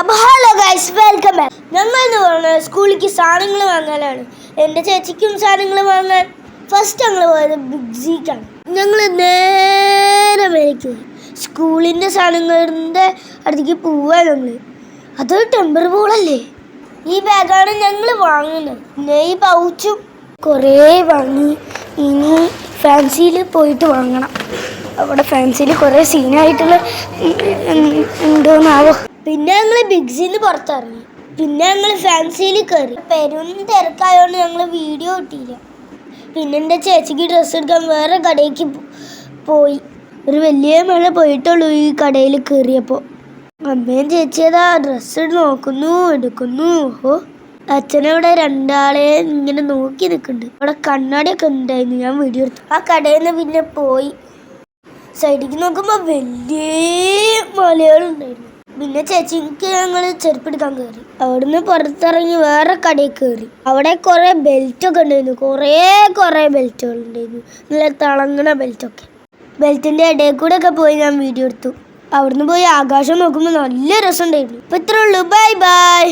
അപ്പോൾ hello guys, welcome back. ഞങ്ങൾ എന്ന് പറഞ്ഞാൽ സ്കൂളിലേക്ക് സാധനങ്ങൾ വാങ്ങാനാണ്. എൻ്റെ ചേച്ചിക്കും സാധനങ്ങൾ വാങ്ങാൻ ഫസ്റ്റ് ഞങ്ങൾ പോയത് ബിഗ് സിക്കാണ്. ഞങ്ങൾ നേരെ മേലേക്ക് സ്കൂളിൻ്റെ സാധനങ്ങളുടെ അടുത്തേക്ക് പോവാൻ. അതൊരു ടെമ്പർ ബോളല്ലേ. ഈ ബാഗാണ് ഞങ്ങൾ വാങ്ങുന്നത്. പിന്നെ ഈ പൗച്ചും കുറേ വാങ്ങി. ഇനി ഫാൻസിയിൽ പോയിട്ട് വാങ്ങണം. അവിടെ ഫാൻസിയിൽ കുറേ സീനായിട്ടുള്ള ഉണ്ടോന്നാവോ. പിന്നെ ഞങ്ങൾ ബിഗ് സിന്ന് പുറത്തിറങ്ങി. പിന്നെ ഞങ്ങൾ ഫാൻസിയിൽ കയറി. പെരും തിരക്കായതുകൊണ്ട് ഞങ്ങൾ വീഡിയോ കിട്ടിയില്ല. പിന്നെ എൻ്റെ ചേച്ചിക്ക് ഡ്രസ്സ് എടുക്കാൻ വേറെ കടയിലേക്ക് പോയി. ഒരു വലിയ മഴ പോയിട്ടുള്ളൂ ഈ കടയിൽ കയറിയപ്പോൾ. അമ്മയും ചേച്ചിയതാ ഡ്രസ്സ് നോക്കുന്നു, എടുക്കുന്നു. ഓ, അച്ഛനവിടെ രണ്ടാളെ ഇങ്ങനെ നോക്കി നിൽക്കുന്നുണ്ട്. അവിടെ കണ്ണാടിയൊക്കെ ഉണ്ടായിരുന്നു. ഞാൻ വീഡിയോ എടുത്തു. ആ കടയിൽ നിന്ന് പിന്നെ പോയി സൈഡിലേക്ക് നോക്കുമ്പോൾ വലിയ മലകളുണ്ടായിരുന്നു. പിന്നെ ചേച്ചിക്ക് ഞങ്ങൾ ചെരുപ്പെടുക്കാൻ കയറി. അവിടുന്ന് പുറത്തിറങ്ങി വേറെ കടയിൽ കയറി. അവിടെ കുറേ ബെൽറ്റൊക്കെ ഉണ്ടായിരുന്നു. കുറേ ബെൽറ്റുകൾ ഉണ്ടായിരുന്നു. നല്ല തിളങ്ങണ ബെൽറ്റൊക്കെ. ബെൽറ്റിൻ്റെ ഇടയിൽ കൂടെ ഒക്കെ പോയി ഞാൻ വീഡിയോ എടുത്തു. അവിടുന്ന് പോയി ആകാശം നോക്കുമ്പോൾ നല്ല രസമുണ്ടായിരുന്നു. അപ്പോൾ ഇത്രേ ഉള്ളൂ. Bye bye.